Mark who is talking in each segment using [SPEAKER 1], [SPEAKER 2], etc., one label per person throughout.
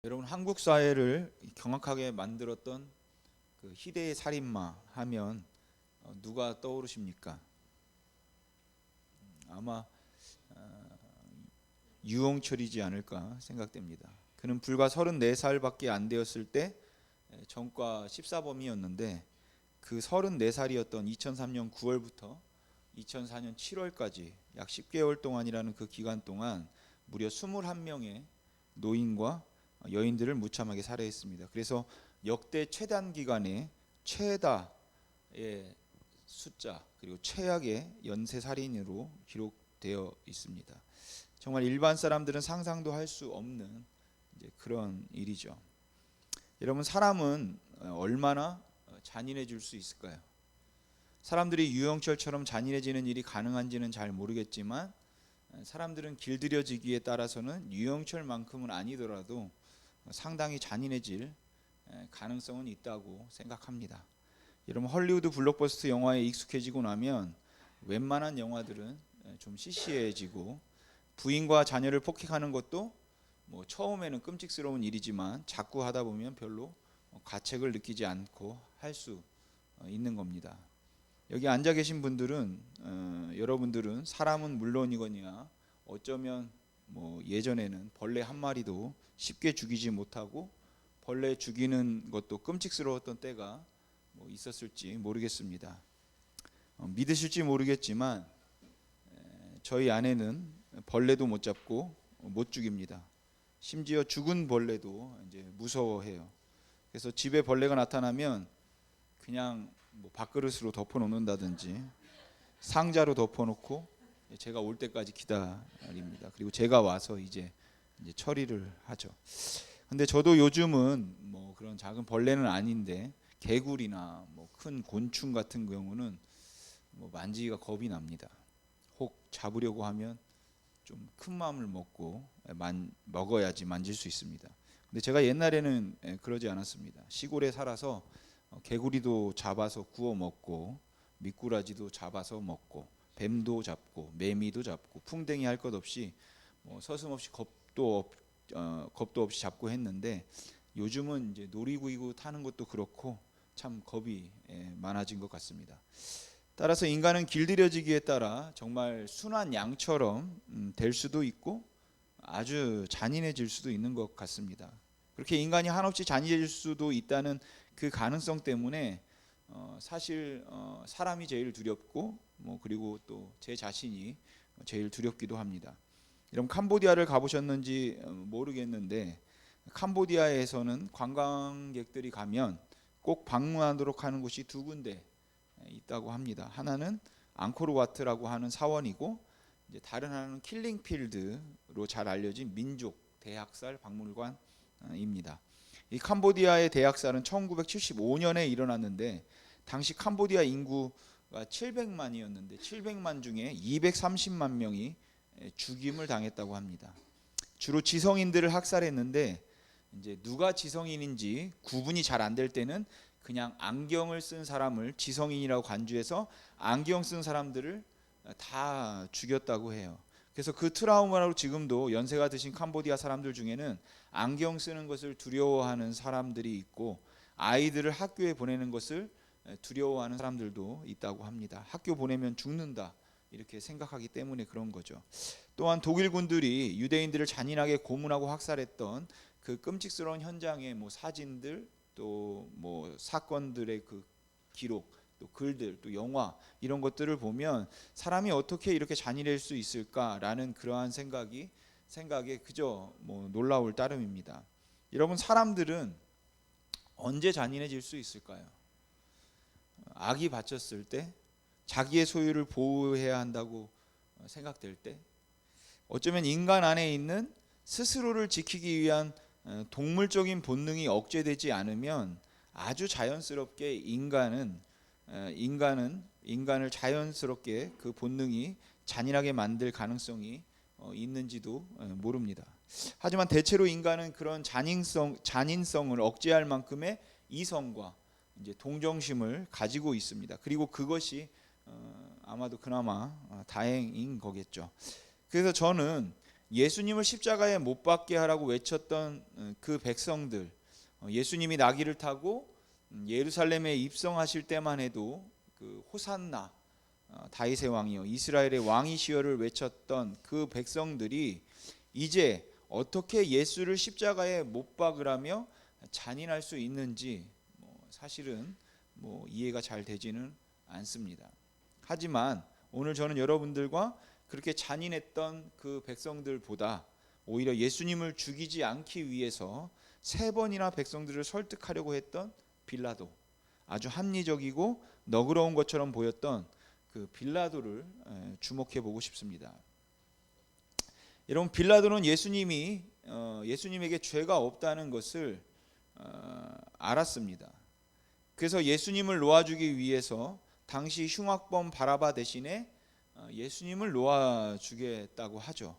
[SPEAKER 1] 여러분, 한국 사회를 경악하게 만들었던 그 희대의 살인마 하면 누가 떠오르십니까? 아마 유홍철이지 않을까 생각됩니다. 그는 불과 34살밖에 안 되었을 때 전과 14범이었는데 그 34살이었던 2003년 9월부터 2004년 7월까지 약 10개월 동안이라는 그 기간 동안 무려 21명의 노인과 여인들을 무참하게 살해했습니다. 그래서 역대 최단 기간에 최다의 숫자 그리고 최악의 연쇄 살인으로 기록되어 있습니다. 정말 일반 사람들은 상상도 할 수 없는 그런 일이죠. 여러분, 사람은 얼마나 잔인해질 수 있을까요? 사람들이 유영철처럼 잔인해지는 일이 가능한지는 잘 모르겠지만 사람들은 길들여지기에 따라서는 유영철만큼은 아니더라도 상당히 잔인해질 가능성은 있다고 생각합니다. 여러분, 헐리우드 블록버스터 영화에 익숙해지고 나면 웬만한 영화들은 좀 시시해지고 부인과 자녀를 폭행하는 것도 처음에는 끔찍스러운 일이지만 자꾸 하다 보면 별로 가책을 느끼지 않고 할 수 있는 겁니다. 여기 앉아 계신 분들은 여러분들은 사람은 물론이거니와 어쩌면 예전에는 벌레 한 마리도 쉽게 죽이지 못하고 벌레 죽이는 것도 끔찍스러웠던 때가 있었을지 모르겠습니다. 믿으실지 모르겠지만 저희 아내는 벌레도 못 잡고 못 죽입니다. 심지어 죽은 벌레도 이제 무서워해요. 그래서 집에 벌레가 나타나면 그냥 밥그릇으로 덮어 놓는다든지 상자로 덮어 놓고 제가 올 때까지 기다립니다. 그리고 제가 와서 이제 처리를 하죠. 근데 저도 요즘은 그런 작은 벌레는 아닌데 개구리나 큰 곤충 같은 경우는 만지기가 겁이 납니다. 혹 잡으려고 하면 좀 큰 마음을 먹고 먹어야지 만질 수 있습니다. 근데 제가 옛날에는 그러지 않았습니다. 시골에 살아서 개구리도 잡아서 구워 먹고 미꾸라지도 잡아서 먹고 뱀도 잡고 매미도 잡고 풍뎅이 할 것 없이 서슴없이 겁도 없이 잡고 했는데 요즘은 이제 놀이기구 타는 것도 그렇고 참 겁이 많아진 것 같습니다. 따라서 인간은 길들여지기에 따라 정말 순한 양처럼 될 수도 있고 아주 잔인해질 수도 있는 것 같습니다. 그렇게 인간이 한없이 잔인해질 수도 있다는 그 가능성 때문에 사실 사람이 제일 두렵고 그리고 또 제 자신이 제일 두렵기도 합니다. 여러분, 캄보디아를 가보셨는지 모르겠는데 캄보디아에서는 관광객들이 가면 꼭 방문하도록 하는 곳이 두 군데 있다고 합니다. 하나는 앙코르와트라고 하는 사원이고 이제 다른 하나는 킬링필드로 잘 알려진 민족 대학살 박물관입니다. 이 캄보디아의 대학살은 1975년에 일어났는데 당시 캄보디아 인구가 700만이었는데 700만 중에 230만 명이 죽임을 당했다고 합니다. 주로 지성인들을 학살했는데 이제 누가 지성인인지 구분이 잘 안 될 때는 그냥 안경을 쓴 사람을 지성인이라고 간주해서 안경 쓴 사람들을 다 죽였다고 해요. 그래서 그 트라우마로 지금도 연세가 드신 캄보디아 사람들 중에는 안경 쓰는 것을 두려워하는 사람들이 있고 아이들을 학교에 보내는 것을 두려워하는 사람들도 있다고 합니다. 학교 보내면 죽는다 이렇게 생각하기 때문에 그런 거죠. 또한 독일 군들이 유대인들을 잔인하게 고문하고 학살했던 그 끔찍스러운 현장의 사진들 또 사건들의 그 기록 또 글들 또 영화 이런 것들을 보면 사람이 어떻게 이렇게 잔인할 수 있을까라는 그러한 생각에 그저 놀라울 따름입니다. 여러분, 사람들은 언제 잔인해질 수 있을까요? 악이 바쳤을 때, 자기의 소유를 보호해야 한다고 생각될 때, 어쩌면 인간 안에 있는 스스로를 지키기 위한 동물적인 본능이 억제되지 않으면 아주 자연스럽게 인간을 자연스럽게 그 본능이 잔인하게 만들 가능성이 있는지도 모릅니다. 하지만 대체로 인간은 그런 잔인성을 억제할 만큼의 이성과 이제 동정심을 가지고 있습니다. 그리고 그것이 아마도 그나마 다행인 거겠죠. 그래서 저는 예수님을 십자가에 못 박게 하라고 외쳤던 그 백성들, 예수님이 나귀를 타고 예루살렘에 입성하실 때만 해도 그 호산나 다윗의 왕이요 이스라엘의 왕이시여를 외쳤던 그 백성들이 이제 어떻게 예수를 십자가에 못 박으라며 잔인할 수 있는지 사실은 이해가 잘 되지는 않습니다. 하지만 오늘 저는 여러분들과 그렇게 잔인했던 그 백성들보다 오히려 예수님을 죽이지 않기 위해서 3번이나 백성들을 설득하려고 했던 빌라도, 아주 합리적이고 너그러운 것처럼 보였던 그 빌라도를 주목해 보고 싶습니다. 여러분, 빌라도는 예수님에게 죄가 없다는 것을 알았습니다. 그래서 예수님을 놓아주기 위해서 당시 흉악범 바라바 대신에 예수님을 놓아주겠다고 하죠.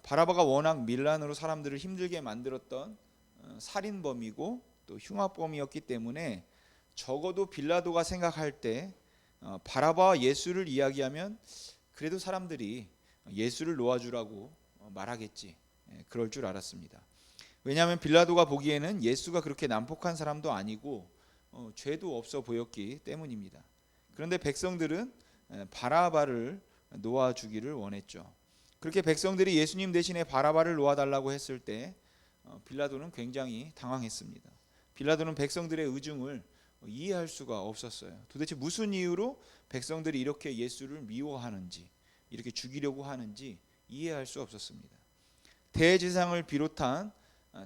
[SPEAKER 1] 바라바가 워낙 밀란으로 사람들을 힘들게 만들었던 살인범이고 또 흉악범이었기 때문에 적어도 빌라도가 생각할 때 바라바와 예수를 이야기하면 그래도 사람들이 예수를 놓아주라고 말하겠지, 그럴 줄 알았습니다. 왜냐하면 빌라도가 보기에는 예수가 그렇게 난폭한 사람도 아니고 죄도 없어 보였기 때문입니다. 그런데 백성들은 바라바를 놓아주기를 원했죠. 그렇게 백성들이 예수님 대신에 바라바를 놓아달라고 했을 때 빌라도는 굉장히 당황했습니다. 빌라도는 백성들의 의중을 이해할 수가 없었어요. 도대체 무슨 이유로 백성들이 이렇게 예수를 미워하는지, 이렇게 죽이려고 하는지 이해할 수 없었습니다. 대제사장을 비롯한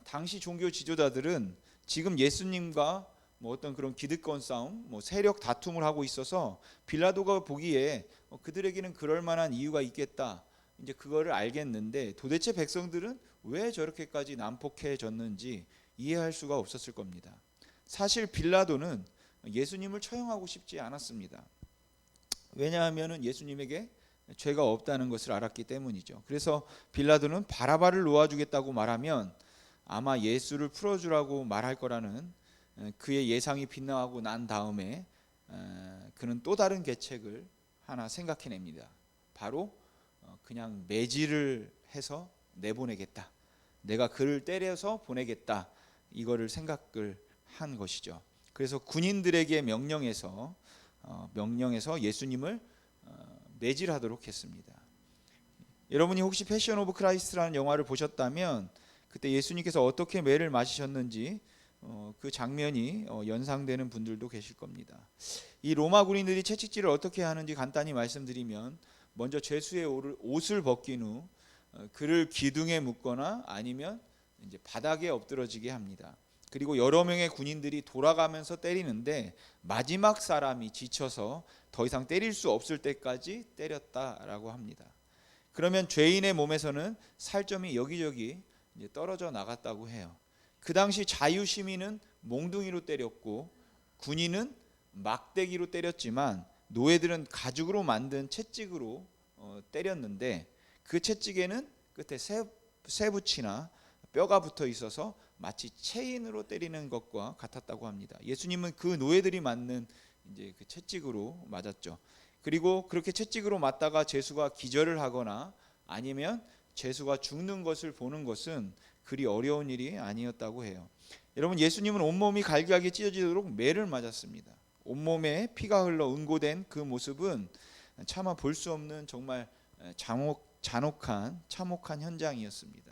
[SPEAKER 1] 당시 종교 지도자들은 지금 예수님과 어떤 그런 기득권 싸움, 세력 다툼을 하고 있어서 빌라도가 보기에 그들에게는 그럴 만한 이유가 있겠다, 이제 그거를 알겠는데 도대체 백성들은 왜 저렇게까지 난폭해졌는지 이해할 수가 없었을 겁니다. 사실 빌라도는 예수님을 처형하고 싶지 않았습니다. 왜냐하면 예수님에게 죄가 없다는 것을 알았기 때문이죠. 그래서 빌라도는 바라바를 놓아주겠다고 말하면 아마 예수를 풀어주라고 말할 거라는 그의 예상이 빗나가고 난 다음에 그는 또 다른 계책을 하나 생각해냅니다. 바로 그냥 매질을 해서 내보내겠다, 내가 그를 때려서 보내겠다, 이거를 생각을 한 것이죠. 그래서 군인들에게 명령해서 예수님을 매질하도록 했습니다. 여러분이 혹시 패션 오브 크라이스트라는 영화를 보셨다면 그때 예수님께서 어떻게 매를 맞으셨는지 그 장면이 연상되는 분들도 계실 겁니다. 이 로마 군인들이 채찍질을 어떻게 하는지 간단히 말씀드리면, 먼저 죄수의 옷을 벗긴 후 그를 기둥에 묶거나 아니면 이제 바닥에 엎드러지게 합니다. 그리고 여러 명의 군인들이 돌아가면서 때리는데 마지막 사람이 지쳐서 더 이상 때릴 수 없을 때까지 때렸다라고 합니다. 그러면 죄인의 몸에서는 살점이 여기저기 이제 떨어져 나갔다고 해요. 그 당시 자유 시민은 몽둥이로 때렸고 군인은 막대기로 때렸지만 노예들은 가죽으로 만든 채찍으로 때렸는데 그 채찍에는 끝에 쇠붙이나 뼈가 붙어 있어서 마치 체인으로 때리는 것과 같았다고 합니다. 예수님은 그 노예들이 맞는 이제 그 채찍으로 맞았죠. 그리고 그렇게 채찍으로 맞다가 죄수가 기절을 하거나 아니면 죄수가 죽는 것을 보는 것은 그리 어려운 일이 아니었다고 해요. 여러분, 예수님은 온몸이 갈기갈기 찢어지도록 매를 맞았습니다. 온몸에 피가 흘러 응고된 그 모습은 차마 볼 수 없는 정말 잔혹한 참혹한 현장이었습니다.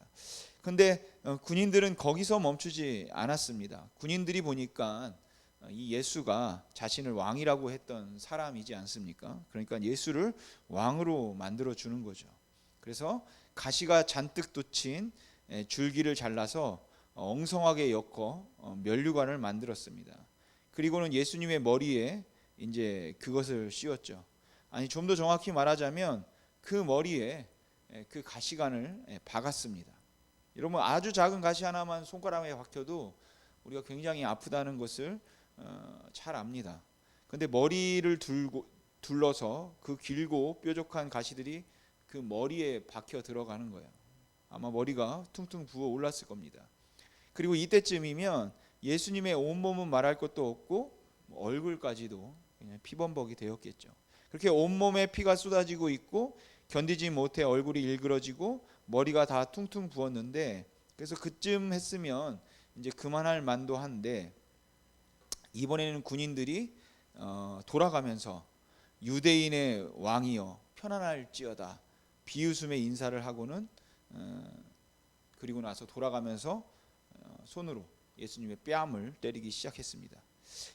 [SPEAKER 1] 근데 군인들은 거기서 멈추지 않았습니다. 군인들이 보니까 이 예수가 자신을 왕이라고 했던 사람이지 않습니까? 그러니까 예수를 왕으로 만들어 주는 거죠. 그래서 가시가 잔뜩 돋친 줄기를 잘라서 엉성하게 엮어 면류관을 만들었습니다. 그리고는 예수님의 머리에 이제 그것을 씌웠죠. 아니, 좀 더 정확히 말하자면 그 머리에 그 가시관을 박았습니다. 여러분, 아주 작은 가시 하나만 손가락에 박혀도 우리가 굉장히 아프다는 것을 잘 압니다. 그런데 머리를 둘러서 그 길고 뾰족한 가시들이 그 머리에 박혀 들어가는 거예요. 아마 머리가 퉁퉁 부어 올랐을 겁니다. 그리고 이때쯤이면 예수님의 온몸은 말할 것도 없고 얼굴까지도 그냥 피범벅이 되었겠죠. 그렇게 온몸에 피가 쏟아지고 있고 견디지 못해 얼굴이 일그러지고 머리가 다 퉁퉁 부었는데, 그래서 그쯤 했으면 이제 그만할 만도 한데, 이번에는 군인들이 돌아가면서 유대인의 왕이여 편안할지어다 비웃음의 인사를 하고는 그리고 나서 돌아가면서 손으로 예수님의 뺨을 때리기 시작했습니다.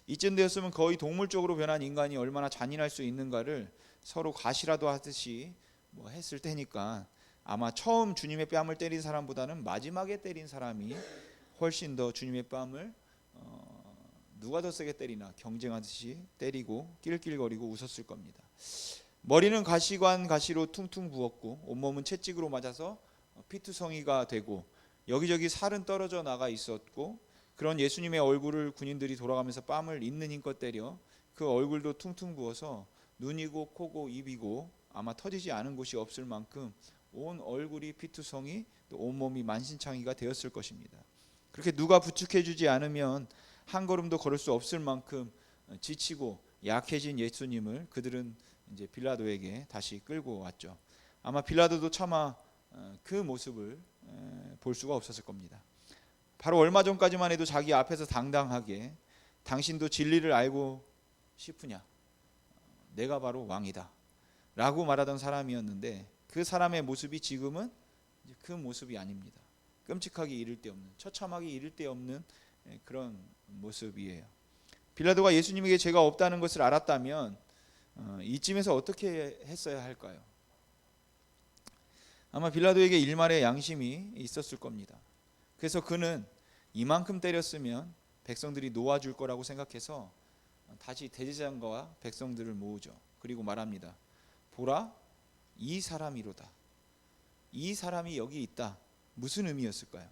[SPEAKER 1] 이쯤 되었으면 거의 동물적으로 변한 인간이 얼마나 잔인할 수 있는가를 서로 가시라도 하듯이 했을 테니까, 아마 처음 주님의 뺨을 때린 사람보다는 마지막에 때린 사람이 훨씬 더 주님의 뺨을 누가 더 세게 때리나 경쟁하듯이 때리고 낄낄거리고 웃었을 겁니다. 머리는 가시관 가시로 퉁퉁 부었고 온몸은 채찍으로 맞아서 피투성이가 되고 여기저기 살은 떨어져 나가 있었고, 그런 예수님의 얼굴을 군인들이 돌아가면서 뺨을 있는 힘껏 때려 그 얼굴도 퉁퉁 부어서 눈이고 코고 입이고 아마 터지지 않은 곳이 없을 만큼 온 얼굴이 피투성이, 또 온몸이 만신창이가 되었을 것입니다. 그렇게 누가 부축해주지 않으면 한 걸음도 걸을 수 없을 만큼 지치고 약해진 예수님을 그들은 이제 빌라도에게 다시 끌고 왔죠. 아마 빌라도도 차마 그 모습을 볼 수가 없었을 겁니다. 바로 얼마 전까지만 해도 자기 앞에서 당당하게 당신도 진리를 알고 싶으냐, 내가 바로 왕이다 라고 말하던 사람이었는데, 그 사람의 모습이 지금은 그 모습이 아닙니다. 끔찍하기 이를 데 없는, 처참하기 이를 데 없는 그런 모습이에요. 빌라도가 예수님에게 죄가 없다는 것을 알았다면 이쯤에서 어떻게 했어야 할까요? 아마 빌라도에게 일말의 양심이 있었을 겁니다. 그래서 그는 이만큼 때렸으면 백성들이 놓아줄 거라고 생각해서 다시 대제사장과 백성들을 모으죠. 그리고 말합니다. 보라, 이 사람이로다. 이 사람이 여기 있다. 무슨 의미였을까요?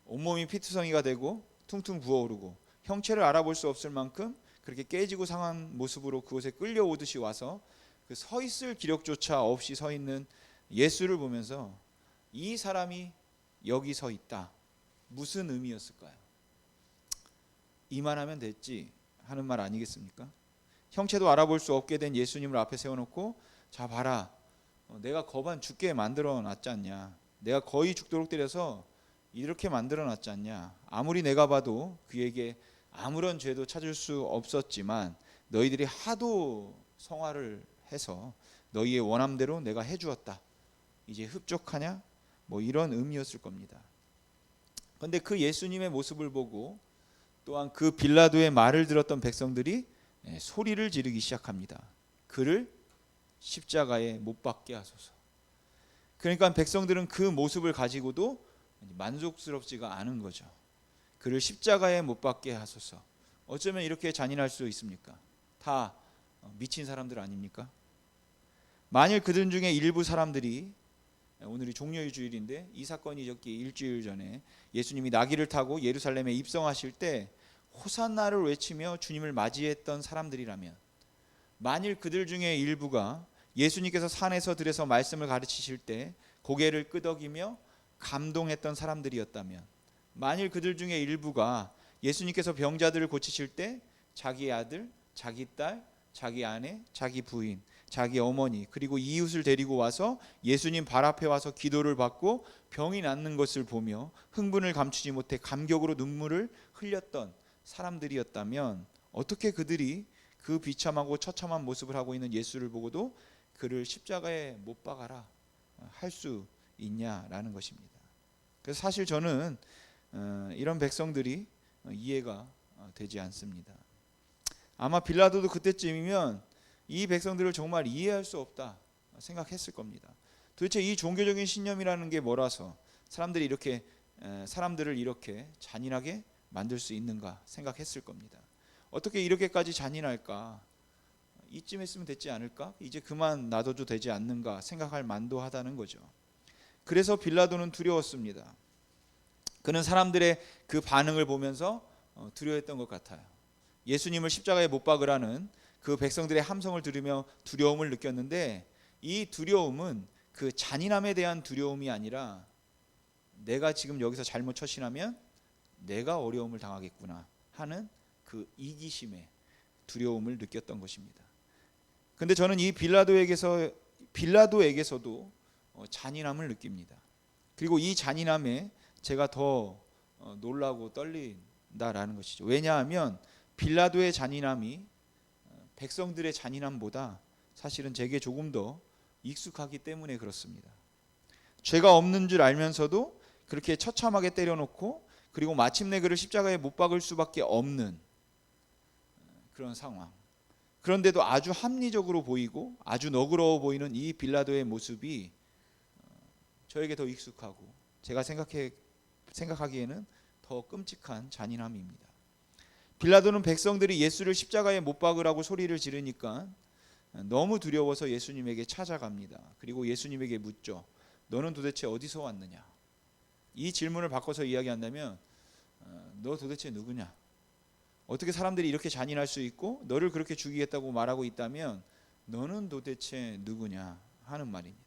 [SPEAKER 1] 온몸이 피투성이가 되고 퉁퉁 부어오르고 형체를 알아볼 수 없을 만큼 그렇게 깨지고 상한 모습으로 그곳에 끌려오듯이 와서 그 서 있을 기력조차 없이 서 있는 예수를 보면서 이 사람이 여기 서 있다. 무슨 의미였을까요? 이만하면 됐지 하는 말 아니겠습니까? 형체도 알아볼 수 없게 된 예수님을 앞에 세워놓고, 자 봐라, 내가 거반 죽게 만들어 놨지 않냐, 내가 거의 죽도록 때려서 이렇게 만들어 놨지 않냐, 아무리 내가 봐도 그에게 아무런 죄도 찾을 수 없었지만 너희들이 하도 성화를 해서 너희의 원함대로 내가 해주었다, 이제 흡족하냐, 이런 의미였을 겁니다. 그런데 그 예수님의 모습을 보고 또한 그 빌라도의 말을 들었던 백성들이 소리를 지르기 시작합니다. 그를 십자가에 못 박게 하소서. 그러니까 백성들은 그 모습을 가지고도 만족스럽지가 않은 거죠. 그를 십자가에 못 박게 하소서. 어쩌면 이렇게 잔인할 수 있습니까? 다 미친 사람들 아닙니까? 만일 그들 중에 일부 사람들이, 오늘이 종려의 주일인데 이 사건이 있었기 일주일 전에 예수님이 나귀를 타고 예루살렘에 입성하실 때 호산나를 외치며 주님을 맞이했던 사람들이라면, 만일 그들 중에 일부가 예수님께서 산에서 들에서 말씀을 가르치실 때 고개를 끄덕이며 감동했던 사람들이었다면, 만일 그들 중에 일부가 예수님께서 병자들을 고치실 때 자기 아들, 자기 딸, 자기 아내, 자기 부인, 자기 어머니, 그리고 이웃을 데리고 와서 예수님 발 앞에 와서 기도를 받고 병이 낫는 것을 보며 흥분을 감추지 못해 감격으로 눈물을 흘렸던 사람들이었다면, 어떻게 그들이 그 비참하고 처참한 모습을 하고 있는 예수를 보고도 그를 십자가에 못 박아라 할 수 있냐라는 것입니다. 그래서 사실 저는 이런 백성들이 이해가 되지 않습니다. 아마 빌라도도 그때쯤이면 이 백성들을 정말 이해할 수 없다 생각했을 겁니다. 도대체 이 종교적인 신념이라는 게 뭐라서 사람들을 이렇게 잔인하게 만들 수 있는가 생각했을 겁니다. 어떻게 이렇게까지 잔인할까? 이쯤 했으면 됐지 않을까? 이제 그만 놔둬도 되지 않는가 생각할 만도 하다는 거죠. 그래서 빌라도는 두려웠습니다. 그는 사람들의 그 반응을 보면서 두려워했던 것 같아요. 예수님을 십자가에 못 박으라는 그 백성들의 함성을 들으며 두려움을 느꼈는데, 이 두려움은 그 잔인함에 대한 두려움이 아니라 내가 지금 여기서 잘못 처신하면 내가 어려움을 당하겠구나 하는 그 이기심의 두려움을 느꼈던 것입니다. 근데 저는 이 빌라도에게서도 잔인함을 느낍니다. 그리고 이 잔인함에 제가 더 놀라고 떨린다라는 것이죠. 왜냐하면 빌라도의 잔인함이 백성들의 잔인함보다 사실은 제게 조금 더 익숙하기 때문에 그렇습니다. 죄가 없는 줄 알면서도 그렇게 처참하게 때려놓고 그리고 마침내 그를 십자가에 못 박을 수밖에 없는 그런 상황. 그런데도 아주 합리적으로 보이고 아주 너그러워 보이는 이 빌라도의 모습이 저에게 더 익숙하고 제가 생각하기에는 더 끔찍한 잔인함입니다. 빌라도는 백성들이 예수를 십자가에 못 박으라고 소리를 지르니까 너무 두려워서 예수님에게 찾아갑니다. 그리고 예수님에게 묻죠. 너는 도대체 어디서 왔느냐? 이 질문을 바꿔서 이야기한다면 너 도대체 누구냐? 어떻게 사람들이 이렇게 잔인할 수 있고 너를 그렇게 죽이겠다고 말하고 있다면 너는 도대체 누구냐 하는 말입니다.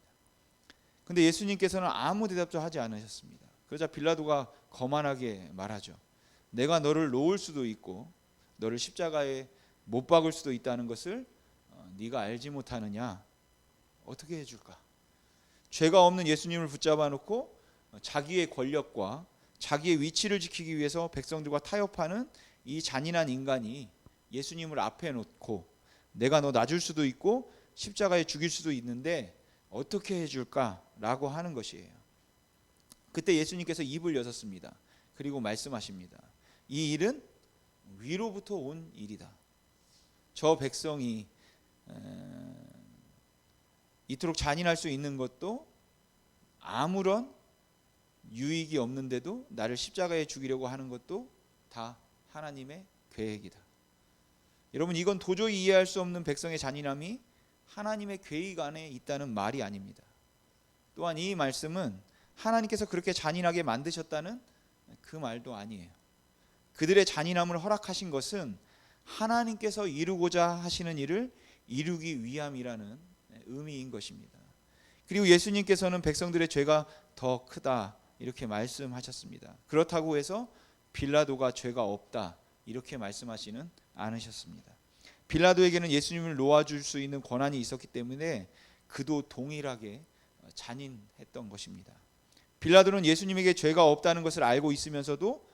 [SPEAKER 1] 근데 예수님께서는 아무 대답도 하지 않으셨습니다. 그러자 빌라도가 거만하게 말하죠. 내가 너를 놓을 수도 있고 너를 십자가에 못 박을 수도 있다는 것을 네가 알지 못하느냐? 어떻게 해줄까? 죄가 없는 예수님을 붙잡아 놓고 자기의 권력과 자기의 위치를 지키기 위해서 백성들과 타협하는 이 잔인한 인간이 예수님을 앞에 놓고 내가 너 놔줄 수도 있고 십자가에 죽일 수도 있는데 어떻게 해줄까라고 하는 것이에요. 그때 예수님께서 입을 여셨습니다. 그리고 말씀하십니다. 이 일은 위로부터 온 일이다. 저 백성이 이토록 잔인할 수 있는 것도 아무런 유익이 없는데도 나를 십자가에 죽이려고 하는 것도 다 하나님의 계획이다. 여러분, 이건 도저히 이해할 수 없는 백성의 잔인함이 하나님의 계획 안에 있다는 말이 아닙니다. 또한 이 말씀은 하나님께서 그렇게 잔인하게 만드셨다는 그 말도 아니에요. 그들의 잔인함을 허락하신 것은 하나님께서 이루고자 하시는 일을 이루기 위함이라는 의미인 것입니다. 그리고 예수님께서는 백성들의 죄가 더 크다 이렇게 말씀하셨습니다. 그렇다고 해서 빌라도가 죄가 없다 이렇게 말씀하시는 않으셨습니다. 빌라도에게는 예수님을 놓아줄 수 있는 권한이 있었기 때문에 그도 동일하게 잔인했던 것입니다. 빌라도는 예수님에게 죄가 없다는 것을 알고 있으면서도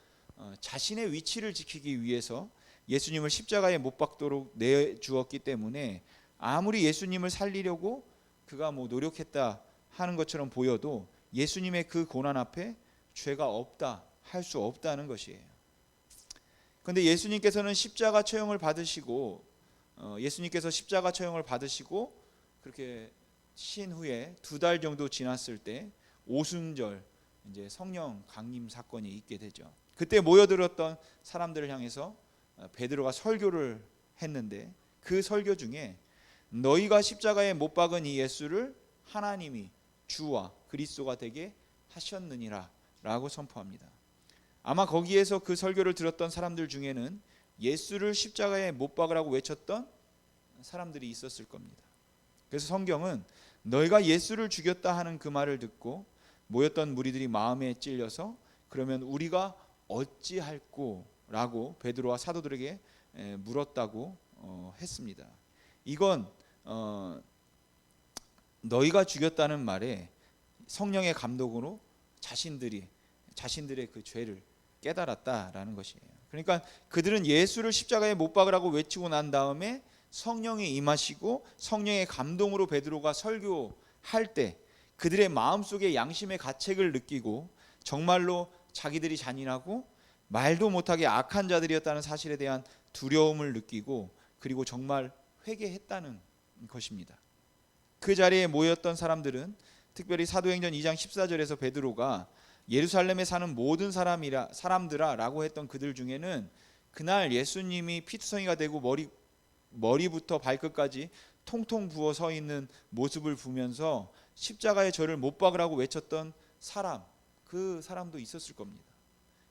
[SPEAKER 1] 자신의 위치를 지키기 위해서 예수님을 십자가에 못 박도록 내주었기 때문에 아무리 예수님을 살리려고 그가 노력했다 하는 것처럼 보여도 예수님의 그 고난 앞에 죄가 없다 할 수 없다는 것이에요. 그런데 예수님께서는 십자가 처형을 받으시고 예수님께서 십자가 처형을 받으시고 그렇게 신 후에 2달 정도 지났을 때 오순절 이제 성령 강림 사건이 있게 되죠. 그때 모여들었던 사람들을 향해서 베드로가 설교를 했는데 그 설교 중에 너희가 십자가에 못 박은 이 예수를 하나님이 주와 그리스도가 되게 하셨느니라 라고 선포합니다. 아마 거기에서 그 설교를 들었던 사람들 중에는 예수를 십자가에 못 박으라고 외쳤던 사람들이 있었을 겁니다. 그래서 성경은 너희가 예수를 죽였다 하는 그 말을 듣고 모였던 무리들이 마음에 찔려서 그러면 우리가 어찌할꼬 라고 베드로와 사도들에게 물었다고 했습니다. 이건 너희가 죽였다는 말에 성령의 감동으로 자신들의 그 죄를 깨달았다라는 것이에요. 그러니까 그들은 예수를 십자가에 못 박으라고 외치고 난 다음에 성령이 임하시고 성령의 감동으로 베드로가 설교할 때 그들의 마음속에 양심의 가책을 느끼고 정말로 자기들이 잔인하고 말도 못하게 악한 자들이었다는 사실에 대한 두려움을 느끼고 그리고 정말 회개했다는 것입니다. 그 자리에 모였던 사람들은 특별히 사도행전 2장 14절에서 베드로가 예루살렘에 사는 모든 사람들아 라고 했던 그들 중에는 그날 예수님이 피투성이가 되고 머리부터 발끝까지 통통 부어 서 있는 모습을 보면서 십자가에 저를 못 박으라고 외쳤던 그 사람도 있었을 겁니다.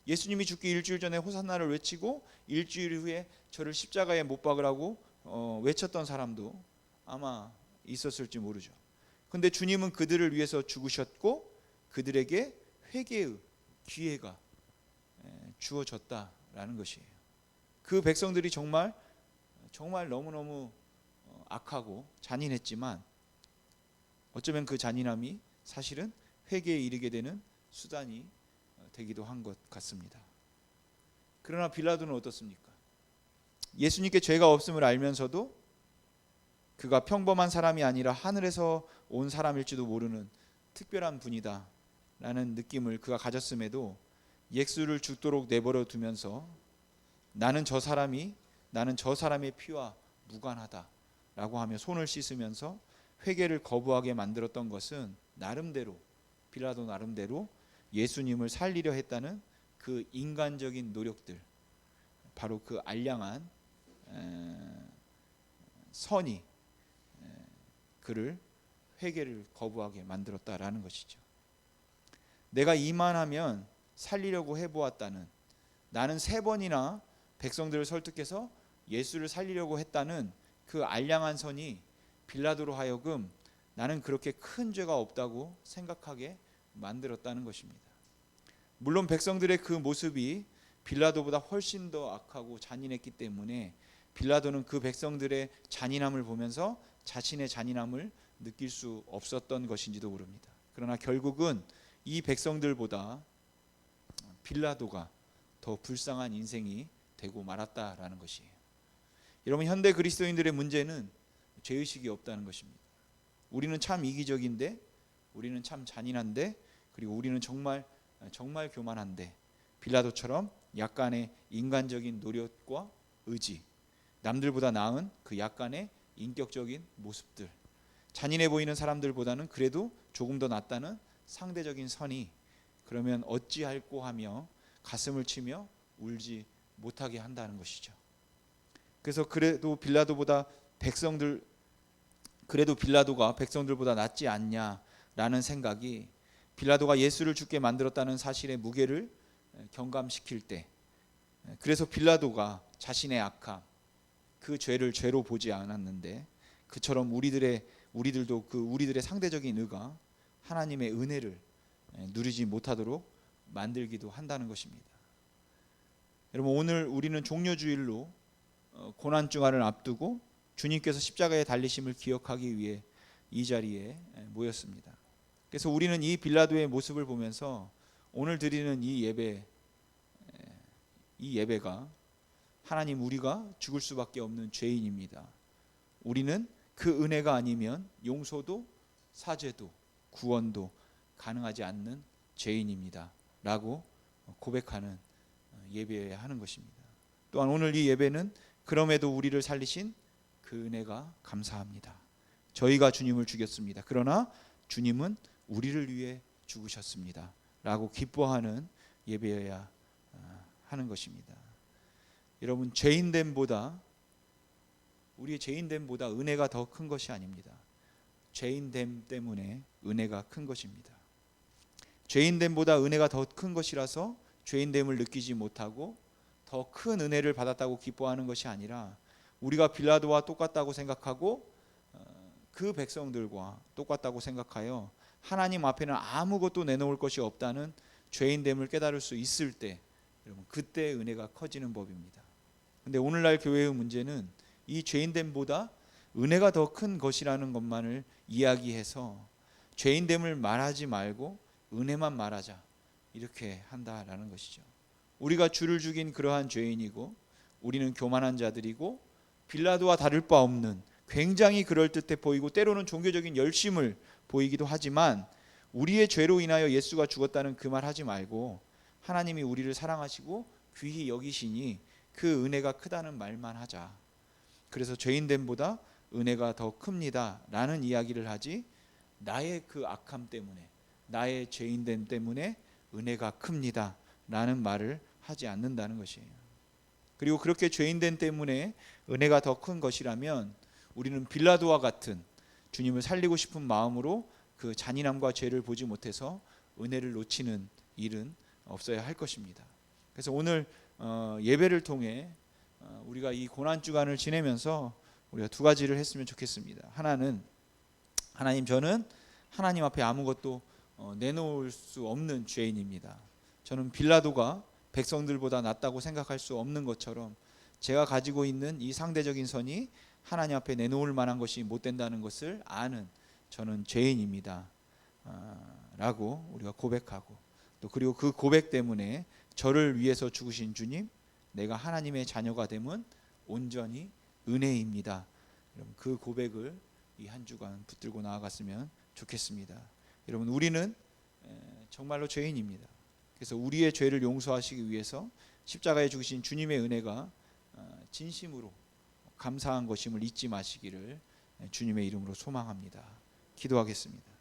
[SPEAKER 1] 예수님이 죽기 일주일 전에 호산나를 외치고 일주일 후에 저를 십자가에 못 박으라고 외쳤던 사람도 아마 있었을지 모르죠. 그런데 주님은 그들을 위해서 죽으셨고 그들에게 회개의 기회가 주어졌다라는 것이에요. 그 백성들이 정말 너무너무 악하고 잔인했지만 어쩌면 그 잔인함이 사실은 회개에 이르게 되는 수단이 되기도 한 것 같습니다. 그러나 빌라도는 어떻습니까? 예수님께 죄가 없음을 알면서도 그가 평범한 사람이 아니라 하늘에서 온 사람일지도 모르는 특별한 분이다 라는 느낌을 그가 가졌음에도 예수를 죽도록 내버려 두면서 나는 저 사람의 피와 무관하다 라고 하며 손을 씻으면서 회개를 거부하게 만들었던 것은 빌라도 나름대로 예수님을 살리려 했다는 그 인간적인 노력들, 바로 그 알량한 선이 그를 회개를 거부하게 만들었다라는 것이죠. 내가 이만하면 살리려고 해보았다는, 나는 3번이나 백성들을 설득해서 예수를 살리려고 했다는 그 알량한 선이 빌라도로 하여금 나는 그렇게 큰 죄가 없다고 생각하게 만들었다는 것입니다. 물론 백성들의 그 모습이 빌라도보다 훨씬 더 악하고 잔인했기 때문에 빌라도는 그 백성들의 잔인함을 보면서 자신의 잔인함을 느낄 수 없었던 것인지도 모릅니다. 그러나 결국은 이 백성들보다 빌라도가 더 불쌍한 인생이 되고 말았다라는 것이에요. 여러분, 현대 그리스도인들의 문제는 죄의식이 없다는 것입니다. 우리는 참 이기적인데, 우리는 참 잔인한데, 그리고 우리는 정말 교만한데, 빌라도처럼 약간의 인간적인 노력과 의지, 남들보다 나은 그 약간의 인격적인 모습들, 잔인해 보이는 사람들보다는 그래도 조금 더 낫다는 상대적인 선이, 그러면 어찌할꼬 하며 가슴을 치며 울지 못하게 한다는 것이죠. 그래서 그래도 빌라도가 백성들보다 낫지 않냐라는 생각이 빌라도가 예수를 죽게 만들었다는 사실의 무게를 경감시킬 때, 그래서 빌라도가 자신의 악함, 그 죄를 죄로 보지 않았는데 그처럼 우리들도 우리들의 상대적인 의가 하나님의 은혜를 누리지 못하도록 만들기도 한다는 것입니다. 여러분, 오늘 우리는 종려주일로 고난 주간을 앞두고 주님께서 십자가에 달리심을 기억하기 위해 이 자리에 모였습니다. 그래서 우리는 이 빌라도의 모습을 보면서 오늘 드리는 이 예배가 하나님, 우리가 죽을 수밖에 없는 죄인입니다. 우리는 그 은혜가 아니면 용서도 사죄도 구원도 가능하지 않는 죄인입니다 라고 고백하는 예배여야 하는 것입니다. 또한 오늘 이 예배는 그럼에도 우리를 살리신 그 은혜가 감사합니다. 저희가 주님을 죽였습니다. 그러나 주님은 우리를 위해 죽으셨습니다 라고 기뻐하는 예배여야 하는 것입니다. 여러분, 우리의 죄인됨보다 은혜가 더 큰 것이 아닙니다. 죄인됨 때문에 은혜가 큰 것입니다. 죄인됨보다 은혜가 더 큰 것이라서 죄인됨을 느끼지 못하고 더 큰 은혜를 받았다고 기뻐하는 것이 아니라, 우리가 빌라도와 똑같다고 생각하고 그 백성들과 똑같다고 생각하여 하나님 앞에는 아무것도 내놓을 것이 없다는 죄인됨을 깨달을 수 있을 때, 여러분, 그때 은혜가 커지는 법입니다. 근데 오늘날 교회의 문제는 이 죄인됨보다 은혜가 더 큰 것이라는 것만을 이야기해서 죄인됨을 말하지 말고 은혜만 말하자, 이렇게 한다라는 것이죠. 우리가 주를 죽인 그러한 죄인이고, 우리는 교만한 자들이고, 빌라도와 다를 바 없는 굉장히 그럴듯해 보이고 때로는 종교적인 열심을 보이기도 하지만, 우리의 죄로 인하여 예수가 죽었다는 그 말 하지 말고 하나님이 우리를 사랑하시고 귀히 여기시니 그 은혜가 크다는 말만 하자. 그래서 죄인됨보다 은혜가 더 큽니다 라는 이야기를 하지, 나의 그 악함 때문에, 나의 죄인됨 때문에 은혜가 큽니다 라는 말을 하지 않는다는 것이에요. 그리고 그렇게 죄인됨 때문에 은혜가 더 큰 것이라면, 우리는 빌라도와 같은 주님을 살리고 싶은 마음으로 그 잔인함과 죄를 보지 못해서 은혜를 놓치는 일은 없어야 할 것입니다. 그래서 오늘 예배를 통해 우리가 이 고난주간을 지내면서 우리가 2가지를 했으면 좋겠습니다. 하나는, 하나님, 저는 하나님 앞에 아무것도 내놓을 수 없는 죄인입니다. 저는 빌라도가 백성들보다 낫다고 생각할 수 없는 것처럼 제가 가지고 있는 이 상대적인 선이 하나님 앞에 내놓을 만한 것이 못 된다는 것을 아는 저는 죄인입니다. 라고 우리가 고백하고, 또 그리고 그 고백 때문에 저를 위해서 죽으신 주님, 내가 하나님의 자녀가 됨은 온전히 은혜입니다. 여러분, 그 고백을 이 한 주간 붙들고 나아갔으면 좋겠습니다. 여러분, 우리는 정말로 죄인입니다. 그래서 우리의 죄를 용서하시기 위해서 십자가에 죽으신 주님의 은혜가 진심으로 감사한 것임을 잊지 마시기를 주님의 이름으로 소망합니다. 기도하겠습니다.